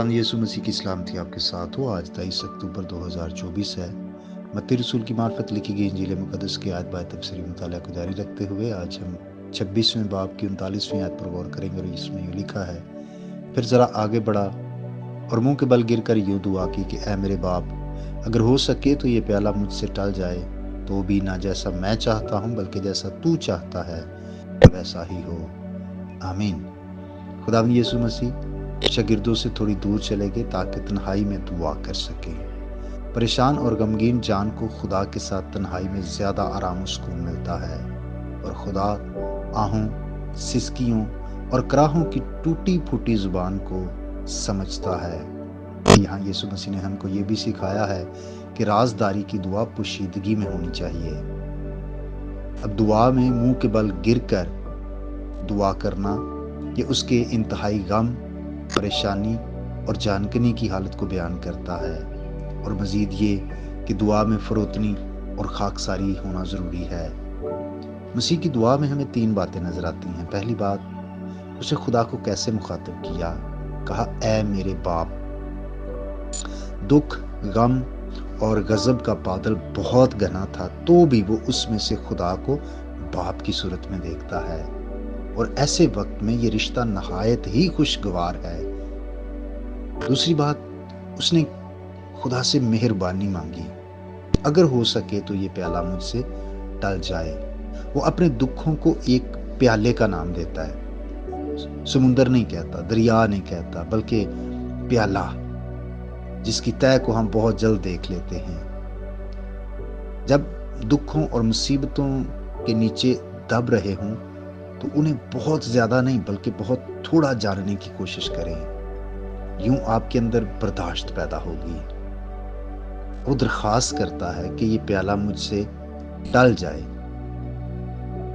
खुदावंद यीशु मसीह की सलामती आपके साथ हो। आज 23 अक्टूबर 2024 है। मत्ती रसूल की मार्फत लिखी गई इंजील मुक़द्दस की आयत बाय तफसीरी मुताला को जारी रखते हुए आज हम 26वें बाब की 39वीं आयत पर गौर करेंगे और इसमें यूँ लिखा है, फिर ज़रा आगे बढ़ा और मुंह के बल गिर कर यूँ दुआ की कि ऐ मेरे बाप, अगर हो सके तो ये प्याला मुझसे टल जाए, तो भी ना जैसा मैं चाहता हूँ बल्कि जैसा तू चाहता है वैसा ही हो। आमीन। खुदावंद यीशु मसीह शागिर्दों से थोड़ी दूर चले गए ताकि तन्हाई में दुआ कर सके। परेशान और गमगीन जान को खुदा के साथ तन्हाई में ज़्यादा आराम सुकून मिलता है और खुदा आहों, सिसकियों और कराहों की टूटी फूटी जुबान को समझता है। यहाँ यीशु मसीह ने हमको ये भी सिखाया है कि राजदारी की दुआ पोशीदगी में होनी चाहिए। अब दुआ में मुंह के बल गिरकर दुआ करना ये उसके इंतहाई गम, परेशानी और जानकनी की हालत को बयान करता है और मज़ीद ये कि दुआ में फरोतनी और खाकसारी होना ज़रूरी है। मसीह की दुआ में हमें 3 बातें नज़र आती हैं। पहली बात, उसे खुदा को कैसे मुखातिब किया, कहा ऐ मेरे बाप। दुख, गम और गज़ब का बादल बहुत घना था तो भी वो उसमें से खुदा को बाप की सूरत में देखता है और ऐसे वक्त में ये रिश्ता नहायत ही खुशगवार है। दूसरी बात, उसने खुदा से मेहरबानी मांगी, अगर हो सके तो ये प्याला मुझसे टल जाए। वो अपने दुखों को एक प्याले का नाम देता है। समुंदर नहीं कहता, दरिया नहीं कहता, बल्कि प्याला, जिसकी तय को हम बहुत जल्द देख लेते हैं। जब दुखों और मुसीबतों के नीचे दब रहे हों तो उन्हें बहुत ज़्यादा नहीं बल्कि बहुत थोड़ा जानने की कोशिश करें। यूं आपके अंदर बर्दाश्त पैदा होगी। वो दरख्वास्त करता है कि ये प्याला मुझसे टल जाए।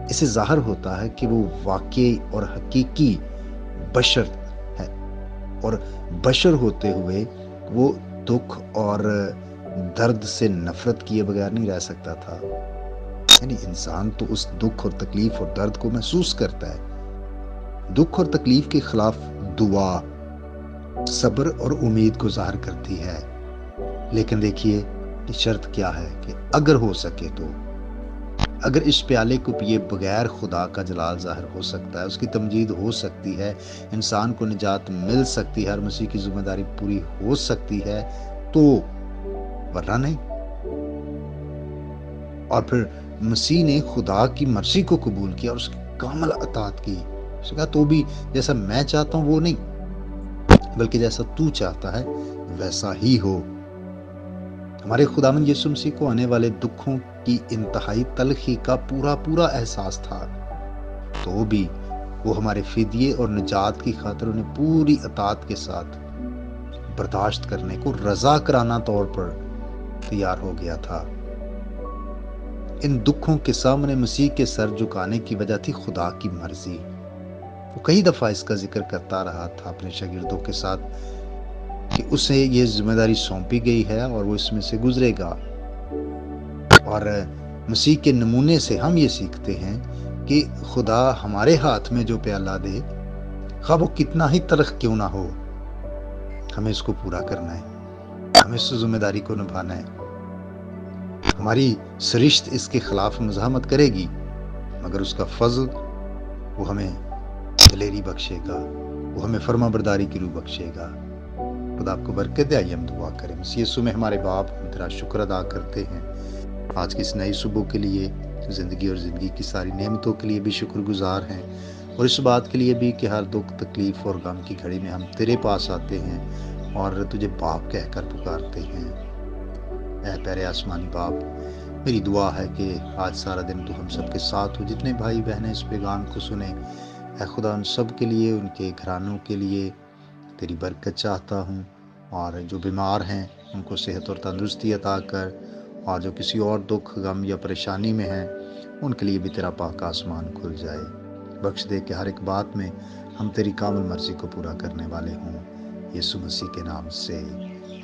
इससे ज़ाहिर होता है कि वो वाकई और हकीकी बशर है और बशर होते हुए वो दुख और दर्द से नफरत किए बगैर नहीं रह सकता था। यानी इंसान तो उस दुख और तकलीफ और दर्द को महसूस करता है। दुख और तकलीफ के खिलाफ दुआ सब्र और उम्मीद को ज़ाहिर करती है। लेकिन देखिए शर्त क्या है कि अगर हो सके तो, अगर इस प्याले को पिए बगैर खुदा का जलाल ज़ाहिर हो सकता है, उसकी तमजीद हो सकती है, इंसान को निजात मिल सकती है, हर मसीह की जिम्मेदारी पूरी हो सकती है, तो वरना नहीं। और फिर मसीह ने खुदा की मर्जी को कबूल किया और उसकी कामल अताअत की। उसने कहा तो भी जैसा मैं चाहता हूं वो नहीं बल्कि जैसा तू चाहता है वैसा ही हो। हमारे खुदावंद यीशु मसीह को आने वाले दुखों की इंतहाई तलखी का पूरा एहसास था, तो भी वो हमारे फिदिये और निजात की खातिर उन्हें पूरी अताअत के साथ बर्दाश्त करने को रजा कराना तौर पर तैयार हो गया था। इन दुखों के सामने मसीह के सर झुकाने की वजह थी खुदा की मर्जी। वो कई दफा इसका जिक्र करता रहा था अपने शागिर्दों के साथ कि उसे ये जिम्मेदारी सौंपी गई है और वो इसमें से गुजरेगा। और मसीह के नमूने से हम ये सीखते हैं कि खुदा हमारे हाथ में जो प्याला दे, खा वो कितना ही तलख क्यों ना हो, हमें इसको पूरा करना है, हमें इस जिम्मेदारी को निभाना है। हमारी सरिश्त इसके खिलाफ मज़ाहमत करेगी, मगर उसका फजल वो हमें दलेरी बख्शेगा, वो हमें फर्मा बरदारी की रूह बख्शेगा। खुदा आपको बरकत दे। आइए हम दुआ करें। मसीह यीशु में हमारे बाप, हम तेरा शुक्र अदा करते हैं आज की इस नई सुबह के लिए, ज़िंदगी और ज़िंदगी की सारी नेमतों के लिए भी शुक्रगुजार हैं और इस बात के लिए भी कि हर दुख तकलीफ़ और गम की घड़ी में हम तेरे पास आते हैं और तुझे बाप कहकर पुकारते हैं। ऐ प्यारे आसमानी बाप, मेरी दुआ है कि आज सारा दिन तू हम सब के साथ हो। जितने भाई बहनें इस पैगाम को सुने, ऐ खुदा उन सब के लिए, उनके घरानों के लिए तेरी बरकत चाहता हूँ और जो बीमार हैं उनको सेहत और तंदुरुस्ती अता कर, और जो किसी और दुख गम या परेशानी में हैं उनके लिए भी तेरा पाक आसमान खुल जाए। बख्श दे कि हर एक बात में हम तेरी कामिल मर्जी को पूरा करने वाले हों, यीशु मसीह के नाम से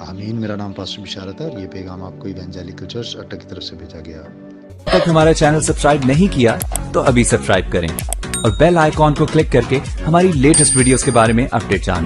आमीन। मेरा नाम पास्टर बिशारत है और ये पैगाम आपको इवेंजेलिकल चर्च अट्टा की तरफ से भेजा गया। तक हमारा चैनल सब्सक्राइब नहीं किया तो अभी सब्सक्राइब करें और बेल आइकॉन को क्लिक करके हमारी लेटेस्ट वीडियोस के बारे में अपडेट जानें।